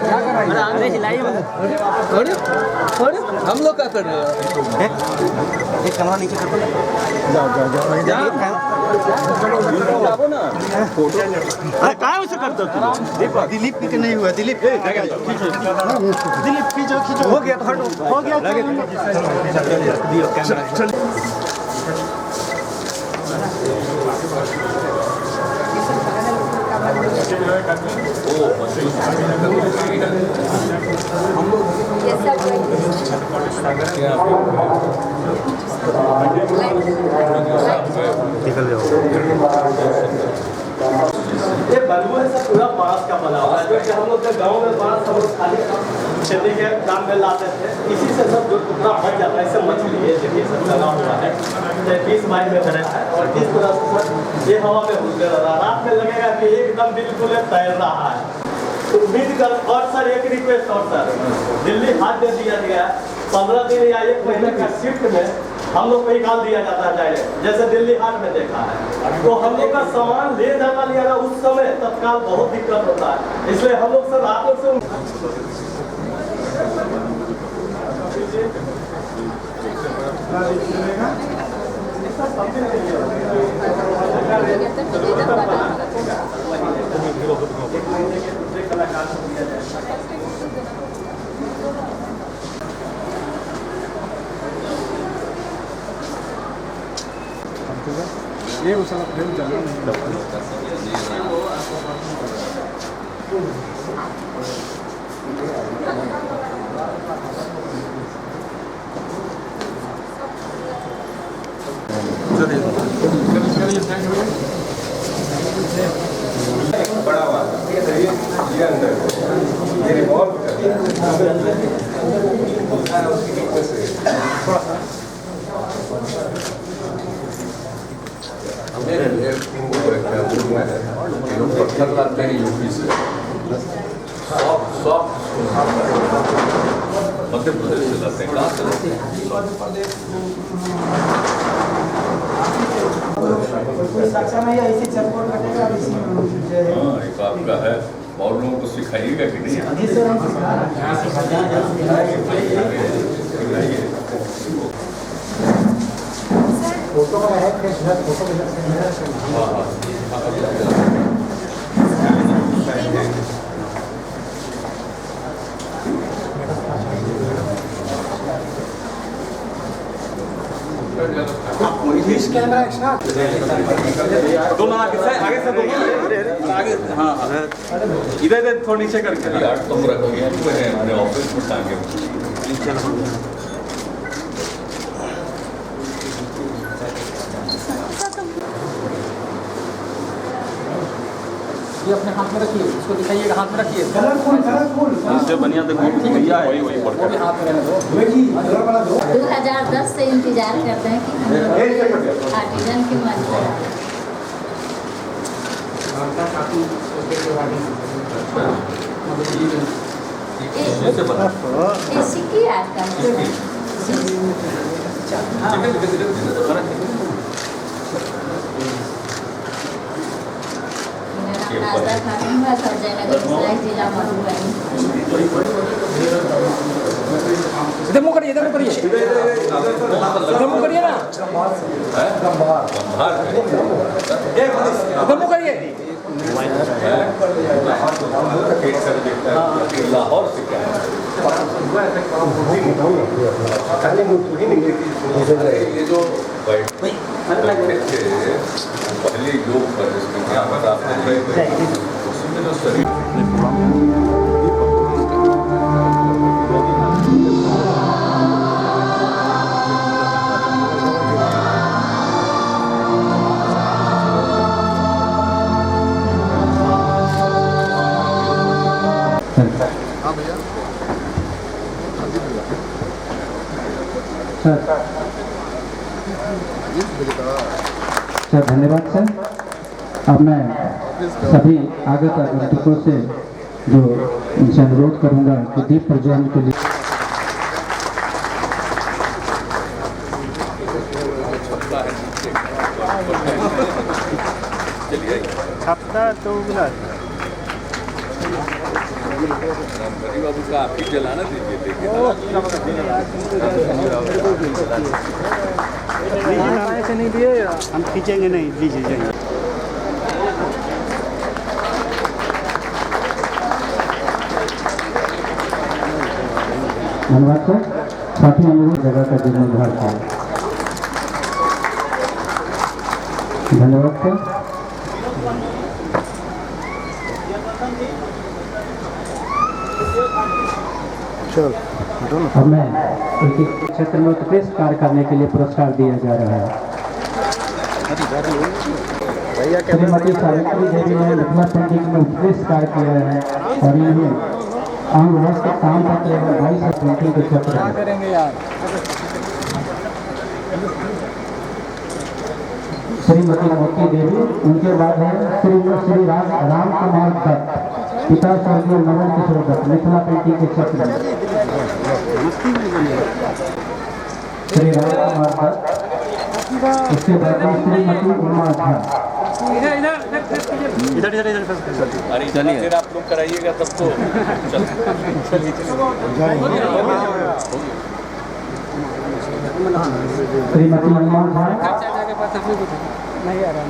अरे हिलाइए मत। हम लोग क्या कर रहे हैं? एक कैमरा नीचे कर दो। अरे कहाँ उसे करते हो तुम? दिलीप की नहीं हुआ। दिलीप दिलीप खींचो खींचो। हो गया तो हटो। हो गया दियो कैमरा। निकल जाओ। ये बलुआ है सब पूरा बांस का बना हुआ है, जो कि हम लोग के गांव में बांस हम लोग खाली खेती के काम में लाते थे। इसी से सब जो टुकड़ा बच जाता है, सब मछली है देखिए सब लगा हुआ है, 30 बाई में बना है और इस तरह से सर ये हवा में उड़ते रह रहा है। रात में लगेगा कि एकदम बिल्कुल तैर रहा है। तो उम्मीद कर। और सर एक रिक्वेस्ट और सर, दिल्ली हाट दे दिया गया 15 दिन या 1 महीने का शिफ्ट में हम लोग को निकाल दिया जाता है डायरेक्ट, जैसे दिल्ली हाट में देखा है। तो हम लोग का सामान ले जाना लिया ना उस समय तत्काल बहुत दिक्कत होता है, इसलिए हम लोग सर आप लोग से ये उसे फिल्म चल बड़ा हुआ ये अंदर ये रिवॉल्व पत्थर लाते हैं यूपी से मध्य प्रदेश से लाते हैं। कहाँ से लाते हैं? हाँ एक आपका है और लोगों को सिखाइएगा कि नहीं? फोटो का है फोटो कैमरा दोनों आगे से आगे। हाँ इधर इधर थोड़ा नीचे करके यार तुम रखोगे अपने ऑफिस में टांगे ये अपने हाथ में रखिए, इसको दिखाइएगा हाथ में रखिए। इससे बढ़िया तो भैया है वही वही हाथ में रहने दो। 2010 से इंतजार करते हैं कि हम लोग आर्टिजन की मदद ये सिक्की आर्ट का जिला मधुबनी। इधर मुँह करिए, इधर मुँह करिए, इधर मुँह करिए ना, इधर मुँह करिए। लाहौर से क्या ये जो पहले योग पर जिसमें क्या पता उसमें जो शरीर सर धन्यवाद सर। अब मैं सभी आगत आगंतुकों से जो उनसे अनुरोध करूंगा कि दीप प्रज्वलन के लिए छपता तो गरीब बाबू का आप ही जलाना दीजिए देखिए ऐसे नहीं दिए हम खींचेंगे नहीं, दीजिए जाइए। धन्यवाद सर। साथ ही अनुरोध जगह का जीर्णोद्धार किया। धन्यवाद सर। अब मैं एक क्षेत्र में उत्कृष्ट कार्य करने के लिए पुरस्कार दिया जा रहा है। श्रीमती सावित्री देवी ने मिथिला पेंटिंग में उत्कृष्ट कार्य किया है और इन्हें अंग वस्त्र काम पत्र एवं 22 पेंटिंग के क्षेत्र में करेंगे यार। श्रीमती मोती देवी, उनके बाद है श्री राम कुमार दत्त, पिता स्वर्गीय नवल किशोर दत्त, मिथिला पेंटिंग के क्षेत्र में। श्री राम कुमार दत्त, उसके बाद है श्रीमती उमा झा। अरे इतना फिर आप लोग कराइएगा तब तो श्रीमती उमा झा, नहीं आ रहा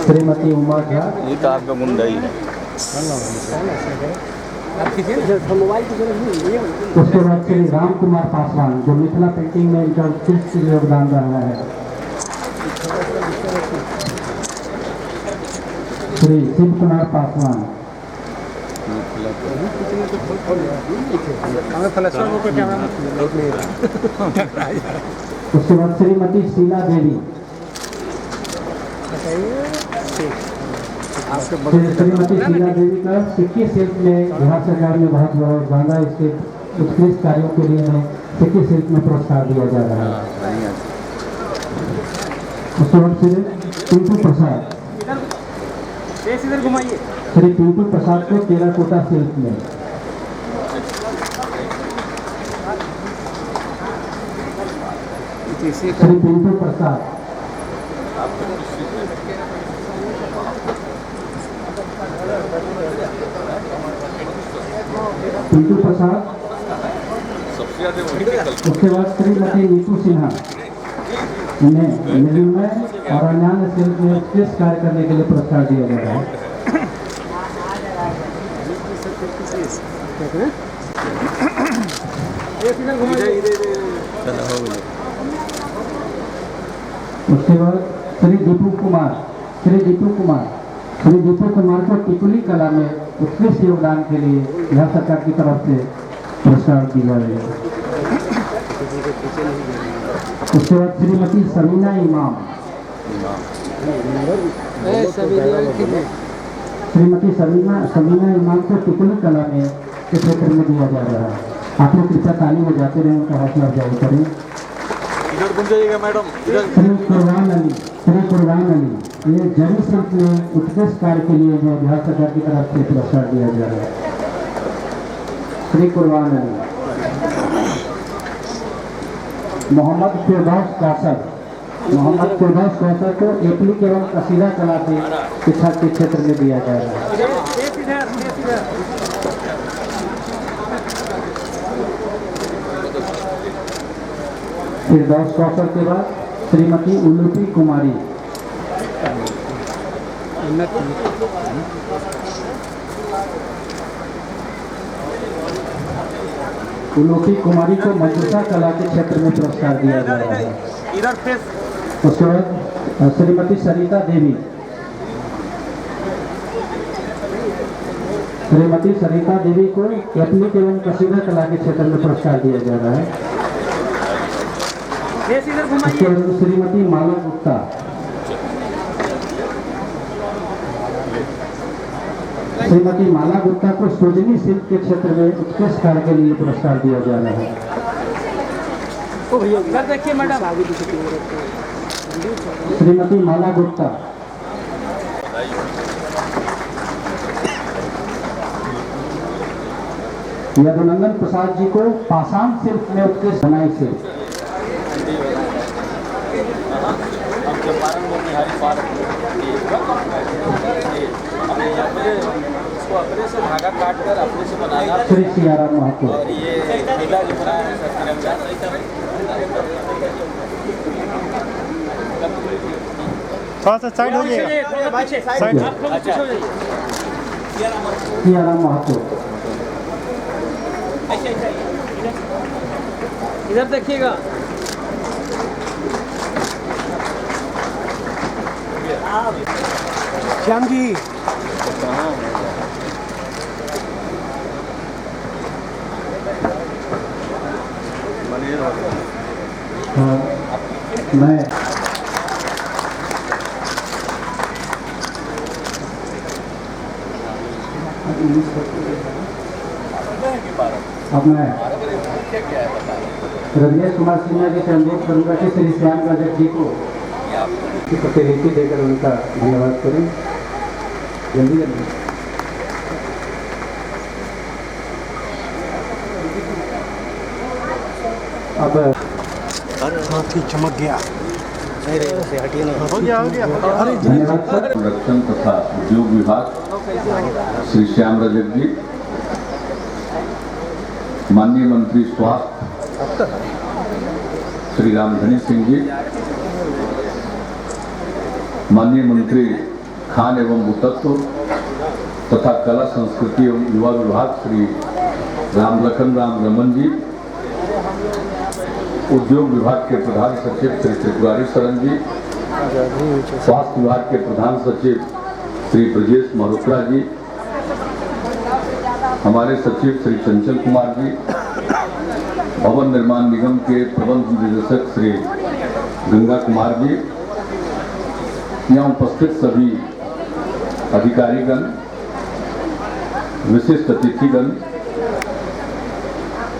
श्रीमती उमा झा, ये तो आपका गुंडा ही है। उसके बाद श्री राम कुमार पासवान, जो मिथिला पेंटिंग में इनका उत्कृष्ट योगदान रहा है। श्री शिव कुमार पासवान, उसके बाद श्रीमती शीला देवी, श्रीमती शीला देवी का सिक्की शिल्प में बिहार सरकार में बहुत ज्यादा इसके उत्कृष्ट कार्यों के लिए हमें सिक्की शिल्प में पुरस्कार दिया जा रहा है। उसके बाद श्री पिंटू प्रसाद, इधर घुमाइए। श्री पिंटू प्रसाद को टेराकोटा शिल्प में। श्री पिंटू प्रसाद, पिंटू प्रसाद, सबसे ज्यादा वही कल उसके बाद श्रीमती नीतू सिन्हा, इन्हें निर्णय और अन्य शिल्प में उत्कृष्ट कार्य करने के लिए पुरस्कार दिया गया है। उसके बाद श्री दीपू कुमार, श्री दीपू कुमार को टिकुली कला में उत्कृष्ट योगदान के लिए बिहार सरकार की तरफ से पुरस्कार दिया गया है। उसके बाद श्रीमती समीना इमाम, श्रीमती समीना इमाम को टिकुली कला में के क्षेत्र में दिया जा रहा है। आप लोग कृपया ताली बजाते रहें, उनका हौसला अफजाई करें। इधर घूम जाइएगा मैडम, इधर। श्री कुर्बान अली, ये जरी शिल्प में उत्कृष्ट कार्य के लिए जो बिहार सरकार की तरफ से पुरस्कार दिया जा रहा है। श्री कुर्बान अली। मोहम्मद फिरदौस कौसर को एप्लिक एवं कसीदा कला के शिक्षा के क्षेत्र में दिया जा रहा है। फिरदौस कौसर के बाद श्रीमती उलूपी कुमारी, उलूपी कुमारी को मंजूषा कला के क्षेत्र में पुरस्कार दिया जा रहा है। इधर फेस। उसके बाद श्रीमती सरिता देवी, को एप्लिक एवं कसीदा कला के क्षेत्र में पुरस्कार दिया जा रहा है। उसके बाद श्रीमती माला गुप्ता, को सृजनी शिल्प के क्षेत्र में उत्कृष्ट कार्य के लिए पुरस्कार दिया जा रहा है। देखिए मैडम, श्रीमती माला गुप्ता, यदुनंदन प्रसाद जी को पाषाण शिल्प में उत्कृष्ट बनाई शिल्प। बिहारी पार्क हमने यहाँ पे इसको अपने से धागा काट कर अपने से बनाया श्री सियाराम महतो और ये नीला जो बनाया है सर तिरंगा थोड़ा सा साइड हो गया साइड अच्छा सियाराम महतो इधर देखिएगा। श्याम जी मैं अब मैं रजनीश कुमार सिन्हा जी से अनुरोध करूंगा कि श्री श्याम रजक जी को प्रतिनिधि देकर उनका धन्यवाद करें। जल्दी जल्दी अब हाथी चमक गया हो गया धन्यवाद सर। संरक्षण तथा उद्योग विभाग श्री श्याम रजक जी, माननीय मंत्री स्वास्थ्य श्री रामधनी सिंह जी, माननीय मंत्री खान एवं भूतत्व तथा कला संस्कृति एवं युवा विभाग श्री रामलखन राम रमन जी, उद्योग विभाग के प्रधान सचिव श्री त्रिपुरारी शरण जी, स्वास्थ्य विभाग के प्रधान सचिव श्री ब्रजेश मल्होत्रा जी, हमारे सचिव श्री चंचल कुमार जी, भवन निर्माण निगम के प्रबंध निदेशक श्री गंगा कुमार जी, यहाँ उपस्थित सभी अधिकारीगण, विशिष्ट अतिथिगण,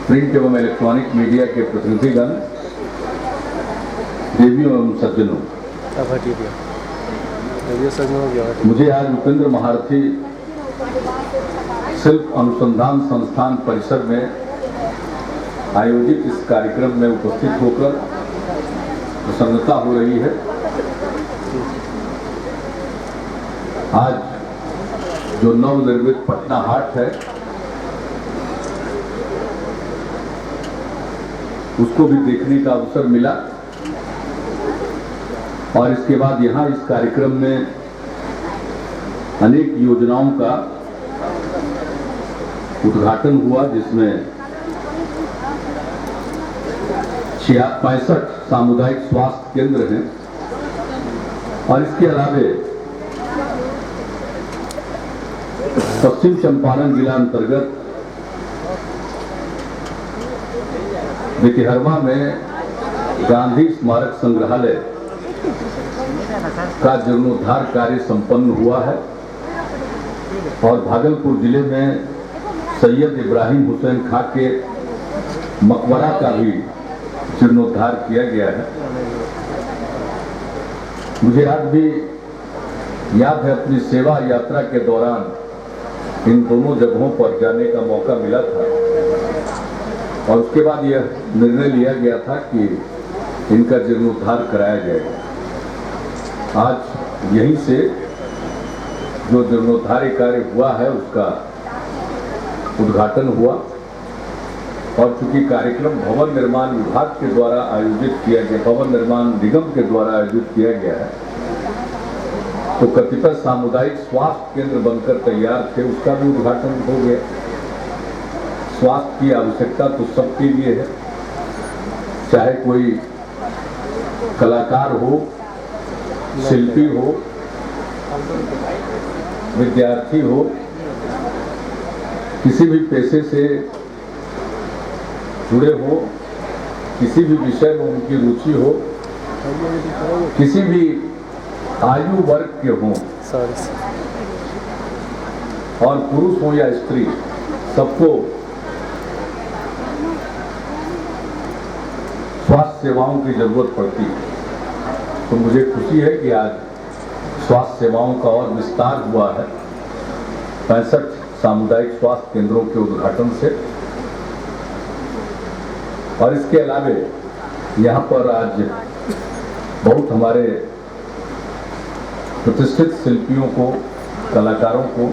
प्रिंट एवं इलेक्ट्रॉनिक मीडिया के प्रतिनिधिगण, देवियों एवं सज्जनों, मुझे आज उपेंद्र महारथी शिल्प अनुसंधान संस्थान परिसर में आयोजित इस कार्यक्रम में उपस्थित होकर प्रसन्नता हो रही है। आज जो नवनिर्मित पटना हाट है उसको भी देखने का अवसर मिला और इसके बाद यहाँ इस कार्यक्रम में अनेक योजनाओं का उद्घाटन हुआ, जिसमें 65 सामुदायिक स्वास्थ्य केंद्र हैं और इसके अलावे पश्चिम चंपारण जिला अंतर्गत बेतिहरवा में गांधी स्मारक संग्रहालय का जीर्णोद्धार कार्य संपन्न हुआ है और भागलपुर जिले में सैयद इब्राहिम हुसैन खां के मकबरा का भी जीर्णोद्धार किया गया है। मुझे आज भी याद है अपनी सेवा यात्रा के दौरान इन दोनों जगहों पर जाने का मौका मिला था और उसके बाद यह निर्णय लिया गया था कि इनका जीर्णोद्धार कराया जाएगा। आज यहीं से जो जीर्णोद्धार कार्य हुआ है उसका उद्घाटन हुआ और चूंकि कार्यक्रम भवन निर्माण विभाग के द्वारा आयोजित किया गया, भवन निर्माण निगम के द्वारा आयोजित किया गया है, तो कतिपय सामुदायिक स्वास्थ्य केंद्र बनकर तैयार थे, उसका भी उद्घाटन हो गया। स्वास्थ्य की आवश्यकता तो सबके लिए है, चाहे कोई कलाकार हो, शिल्पी हो, विद्यार्थी हो, किसी भी पेशे से जुड़े हो, किसी भी विषय में उनकी रुचि हो, किसी भी आयु वर्ग के हों और पुरुष हो या स्त्री, सबको स्वास्थ्य सेवाओं की जरूरत पड़ती है। तो मुझे खुशी है कि आज स्वास्थ्य सेवाओं का और विस्तार हुआ है 65 सामुदायिक स्वास्थ्य केंद्रों के उद्घाटन से और इसके अलावे यहाँ पर आज बहुत हमारे प्रतिष्ठित शिल्पियों को, कलाकारों को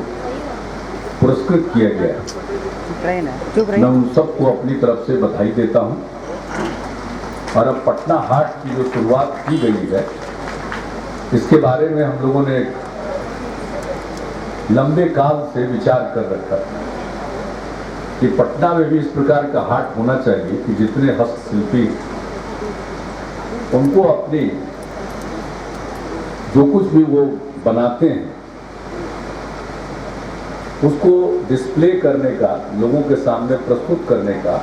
पुरस्कृत किया गया। मैं उन सबको अपनी तरफ से बधाई देता हूं। और अब पटना हाट की जो शुरुआत की गई है, इसके बारे में हम लोगों ने लंबे काल से विचार कर रखा था कि पटना में भी इस प्रकार का हाट होना चाहिए कि जितने हस्तशिल्पी उनको अपनी जो कुछ भी वो बनाते हैं उसको डिस्प्ले करने का, लोगों के सामने प्रस्तुत करने का,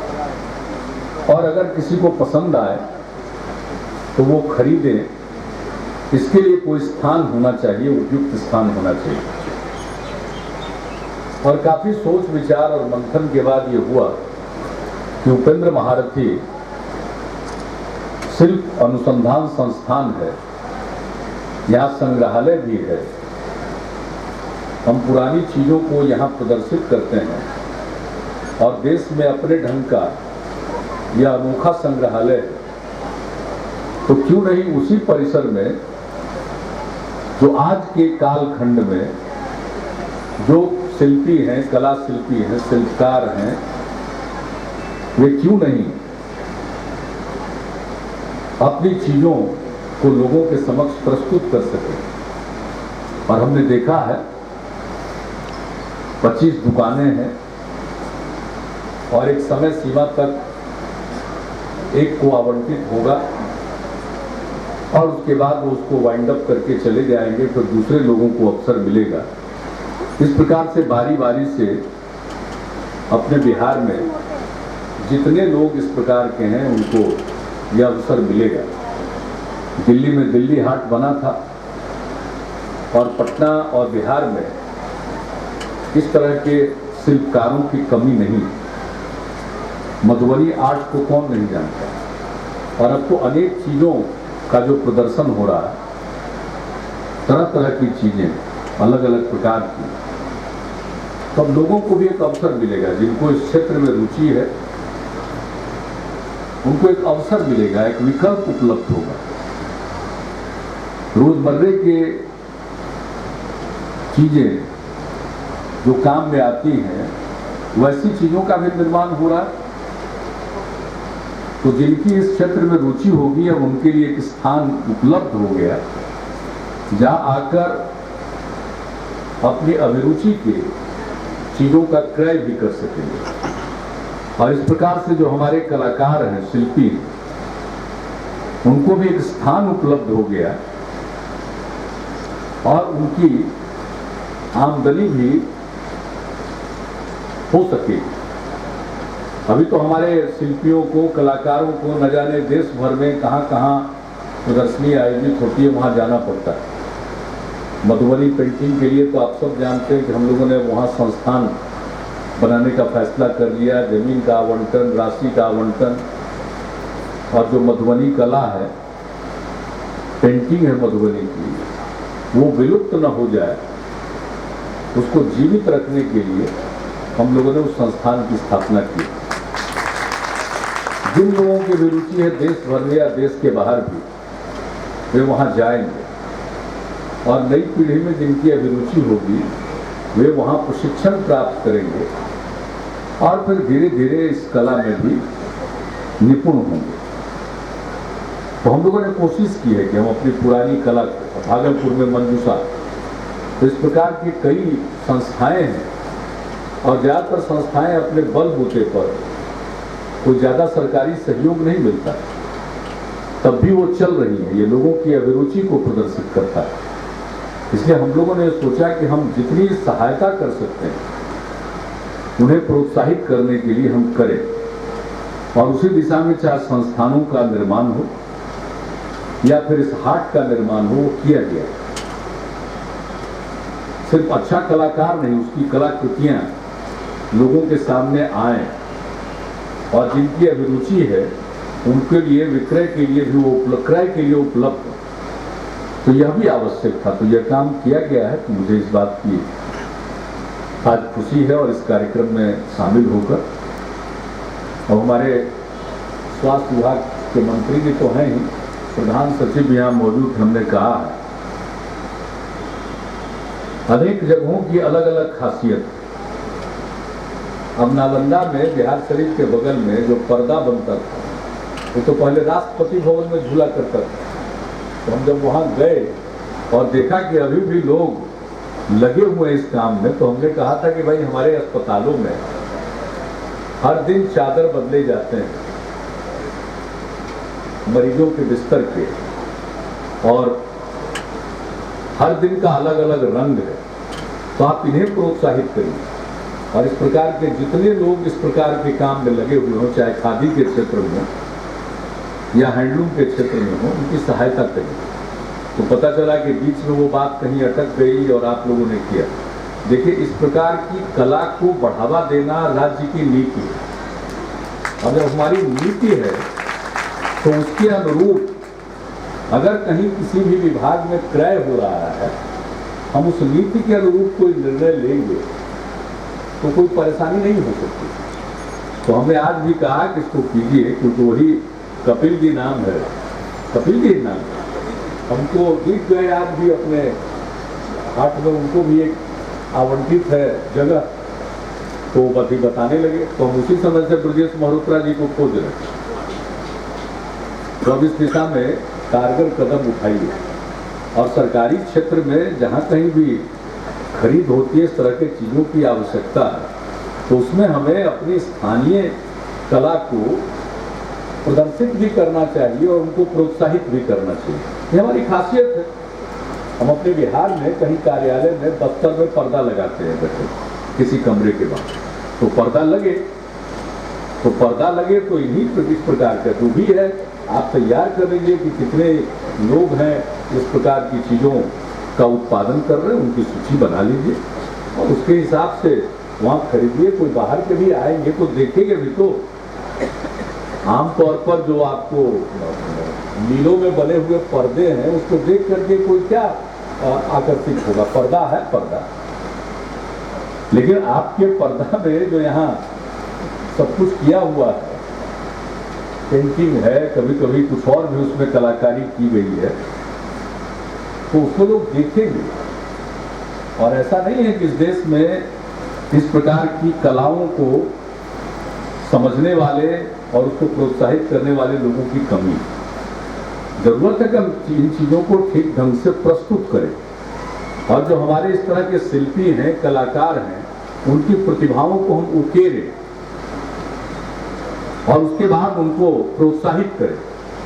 और अगर किसी को पसंद आए तो वो खरीदे, इसके लिए कोई स्थान होना चाहिए, उपयुक्त स्थान होना चाहिए। और काफी सोच विचार और मंथन के बाद ये हुआ कि उपेंद्र महारथी शिल्प अनुसंधान संस्थान है, यहाँ संग्रहालय भी है, हम पुरानी चीजों को यहाँ प्रदर्शित करते हैं और देश में अपने ढंग का यह अनोखा संग्रहालय है, तो क्यों नहीं उसी परिसर में जो आज के कालखंड में जो शिल्पी हैं, कला शिल्पी हैं, शिल्पकार हैं, वे क्यों नहीं अपनी चीजों को लोगों के समक्ष प्रस्तुत कर सके। और हमने देखा है 25 दुकानें हैं और एक समय सीमा तक एक को आवंटित होगा और उसके बाद वो उसको वाइंड अप करके चले जाएंगे, फिर दूसरे लोगों को अवसर मिलेगा। इस प्रकार से बारी बारी से अपने बिहार में जितने लोग इस प्रकार के हैं उनको यह अवसर मिलेगा। दिल्ली में दिल्ली हाट बना था और पटना और बिहार में इस तरह के शिल्पकारों की कमी नहीं। मधुबनी आर्ट को कौन नहीं जानता। और अब तो अनेक चीज़ों का जो प्रदर्शन हो रहा है, तरह तरह की चीज़ें, अलग अलग प्रकार की, तो अब लोगों को भी एक अवसर मिलेगा। जिनको इस क्षेत्र में रुचि है उनको एक अवसर मिलेगा, एक विकल्प उपलब्ध होगा। रोजमर्रे के चीजें जो काम में आती हैं वैसी चीजों का भी निर्माण हो रहा है। तो जिनकी इस क्षेत्र में रुचि होगी, अब उनके लिए एक स्थान उपलब्ध हो गया जहां आकर अपनी अभिरुचि के चीजों का क्रय भी कर सकेंगे। और इस प्रकार से जो हमारे कलाकार हैं, शिल्पी, उनको भी एक स्थान उपलब्ध हो गया और उनकी आमदनी भी हो सके। अभी तो हमारे शिल्पियों को, कलाकारों को न जाने देश भर में कहां कहां प्रदर्शनी आयोजित होती है, वहां जाना पड़ता है। मधुबनी पेंटिंग के लिए तो आप सब जानते हैं कि हम लोगों ने वहां संस्थान बनाने का फैसला कर लिया। जमीन का आवंटन, राशि का आवंटन, और जो मधुबनी कला है, पेंटिंग है मधुबनी की, वो विलुप्त न हो जाए, उसको जीवित रखने के लिए हम लोगों ने उस संस्थान की स्थापना की। जिन लोगों की भी रुचि है देश भर में या देश के बाहर भी, वे वहां जाएंगे और नई पीढ़ी में जिनकी अभिरुचि होगी वे वहां प्रशिक्षण प्राप्त करेंगे और फिर धीरे धीरे इस कला में भी निपुण होंगे। तो हम लोगों ने कोशिश की है कि हम अपनी पुरानी कला, भागलपुर में मंजूषा, तो इस प्रकार की कई संस्थाएं हैं और ज़्यादातर संस्थाएं अपने बलबूते पर, कोई ज़्यादा सरकारी सहयोग नहीं मिलता, तब भी वो चल रही है। ये लोगों की अभिरुचि को प्रदर्शित करता है। इसलिए हम लोगों ने सोचा कि हम जितनी सहायता कर सकते हैं उन्हें प्रोत्साहित करने के लिए हम करें। और उसी दिशा में चाहे संस्थानों का निर्माण हो या फिर इस हाट का निर्माण हो, वो किया गया। सिर्फ अच्छा कलाकार नहीं, उसकी कलाकृतियां लोगों के सामने आए और जिनकी अभिरुचि है उनके लिए विक्रय के लिए भी वो क्रय के लिए उपलब्ध हो, तो यह भी आवश्यक था। तो यह काम किया गया है। तो मुझे इस बात की आज खुशी है और इस कार्यक्रम में शामिल होकर, और हमारे स्वास्थ्य विभाग के मंत्री जी तो हैं ही, प्रधान सचिव यहाँ मौजूद, हमने कहा है अनेक जगहों की अलग अलग खासियत। अब नालंदा में बिहार शरीफ के बगल में जो पर्दा बनता था वो तो पहले राष्ट्रपति भवन में झूला करता था। तो हम जब वहां गए और देखा कि अभी भी लोग लगे हुए इस काम में, तो हमने कहा था कि भाई हमारे अस्पतालों में हर दिन चादर बदले जाते हैं मरीजों के बिस्तर के, और हर दिन का अलग अलग रंग है, तो आप इन्हें प्रोत्साहित करिए। और इस प्रकार के जितने लोग इस प्रकार के काम में लगे हुए हों, चाहे खादी के क्षेत्र में हो या हैंडलूम के क्षेत्र में हो, उनकी सहायता करिए। तो पता चला कि बीच में वो बात कहीं अटक गई और आप लोगों ने किया। देखिए, इस प्रकार की कला को बढ़ावा देना राज्य की नीति है। अगर हमारी नीति है तो उसके अनुरूप अगर कहीं किसी भी विभाग में क्रय हो रहा है, हम उस नीति के अनुरूप कोई निर्णय लेंगे तो कोई परेशानी नहीं हो सकती। तो हमने आज भी कहा कि इसको कीजिए, क्योंकि वही कपिल जी नाम है, कपिल जी नाम है। हमको दिख गए आज भी अपने हाट में, उनको भी एक आवंटित है जगह, तो बती बताने लगे। तो हम उसी समय से ब्रजेश मल्होत्रा जी को खोज रहे। तो अब इस दिशा में कारगर कदम उठाइए, और सरकारी क्षेत्र में जहाँ कहीं भी खरीद होती है इस तरह के चीज़ों की आवश्यकता है, तो उसमें हमें अपनी स्थानीय कला को प्रदर्शित भी करना चाहिए और उनको प्रोत्साहित भी करना चाहिए। ये हमारी खासियत है। हम अपने बिहार में कहीं कार्यालय में दफ्तर में पर्दा लगाते हैं बैठे किसी कमरे के बाद, तो पर्दा लगे तो इन्हीं इस प्रकार का जो भी है आप तैयार कर लीजिए कि कितने लोग हैं इस प्रकार की चीज़ों का उत्पादन कर रहे हैं, उनकी सूची बना लीजिए और उसके हिसाब से वहाँ खरीदिए। कोई बाहर के भी आएंगे तो देखेंगे भी। तो आमतौर पर जो आपको नीलों में बने हुए पर्दे हैं उसको देख करके कोई क्या आकर्षित होगा? पर्दा है पर्दा, लेकिन आपके पर्दा में जो यहाँ सब कुछ किया हुआ है, पेंटिंग है, कभी कभी कुछ और भी उसमें कलाकारी की गई है, तो उसको लोग देखेंगे। और ऐसा नहीं है कि इस देश में इस प्रकार की कलाओं को समझने वाले और उसको प्रोत्साहित करने वाले लोगों की कमी। जरूरत है कि हम इन चीज़ों को ठीक ढंग से प्रस्तुत करें, और जो हमारे इस तरह के शिल्पी हैं, कलाकार हैं, उनकी प्रतिभाओं को हम उकेरें और उसके बाद उनको प्रोत्साहित करें,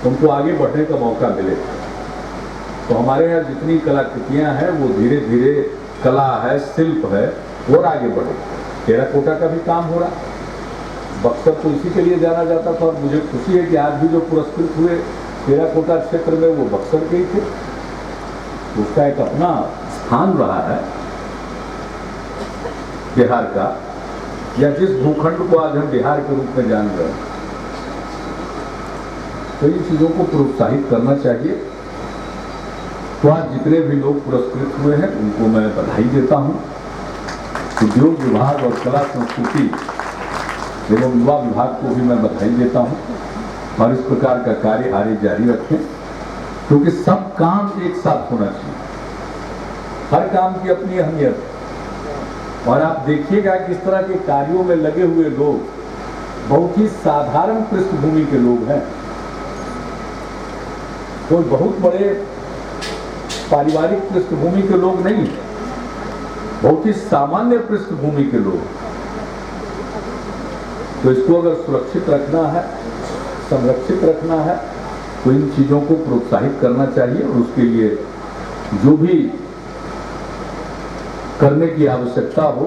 उनको आगे बढ़ने का मौका मिले। तो हमारे यहाँ जितनी कलाकृतियाँ हैं वो धीरे धीरे कला है, शिल्प है, और आगे बढ़े। टेराकोटा का भी काम हो रहा। बक्सर तो इसी के लिए जाना जाता था, और मुझे खुशी है कि आज भी जो पुरस्कृत हुए टेराकोटा क्षेत्र में वो बक्सर के ही थे। उसका एक अपना स्थान रहा है बिहार का, या जिस भूखंड को आज हम बिहार के रूप में जान रहे हैं। तो इन चीज़ों को प्रोत्साहित करना चाहिए। तो आज जितने भी लोग पुरस्कृत हुए हैं उनको मैं बधाई देता हूँ। उद्योग विभाग और कला संस्कृति एवं युवा विभाग को भी मैं बधाई देता हूँ, और इस प्रकार का कार्य आगे जारी रखें, क्योंकि सब काम एक साथ होना चाहिए। हर काम की अपनी अहमियत है। और आप देखिएगा कि इस तरह के कार्यों में लगे हुए लोग बहुत ही साधारण पृष्ठभूमि के लोग हैं। कोई बहुत बड़े पारिवारिक पृष्ठभूमि के लोग नहीं, बहुत ही सामान्य पृष्ठभूमि के लोग। तो इसको अगर सुरक्षित रखना है, संरक्षित रखना है, तो इन चीज़ों को प्रोत्साहित करना चाहिए, और उसके लिए जो भी करने की आवश्यकता हो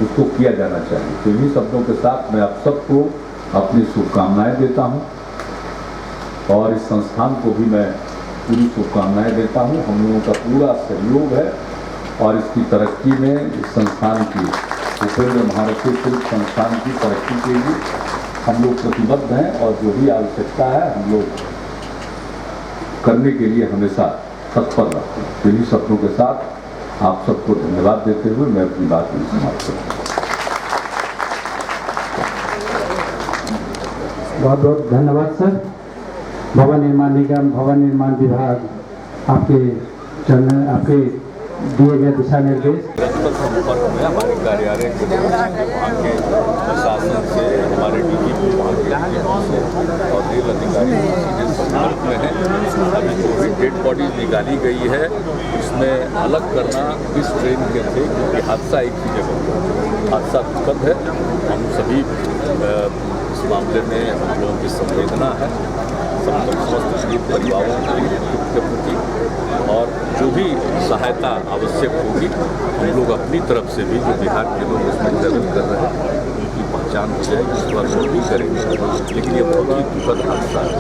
उसको किया जाना चाहिए। तो इन्हीं शब्दों के साथ मैं आप सबको अपनी शुभकामनाएं देता हूं, और इस संस्थान को भी मैं पूरी शुभकामनाएं देता हूं। हम लोगों का पूरा सहयोग है, और इसकी तरक्की में, इस संस्थान की, उपेंद्र महारथी शिल्प संस्थान की तरक्की के लिए हम लोग प्रतिबद्ध हैं, और जो भी आवश्यकता है हम लोग करने के लिए हमेशा तत्पर रहते हैं। तो इन्हीं शब्दों के साथ आप सबको धन्यवाद देते हुए मैं अपनी बात में समाप्त करता हूँ। बहुत बहुत धन्यवाद सर। भवन निर्माण निगम, भवन निर्माण विभाग आपके दिए गए दिशा निर्देश। निरंतर संपर्क में हमारे कार्यालय के लोग, वहाँ के प्रशासन से, हमारे डीजीपी वहाँ के से और रेल अधिकारी सीधे संपर्क में हैं। अभी जो भी डेड बॉडीज निकाली गई है उसमें अलग करना इस ट्रेन के थे, क्योंकि हादसा एक ही जगह हुआ। हादसा दुखद है। हम सभी इस मामले में हम लोगों की संवेदना है समस्त पीड़ित परिवारों के प्रति, और जो भी सहायता आवश्यक होगी हम लोग अपनी तरफ से भी, जो बिहार के लोग उसमें ट्रैवल कर रहे हैं उनकी पहचान हो जाएगी, इस बार वो भी करेंगे। लेकिन ये बहुत ही दुखद हादसा है।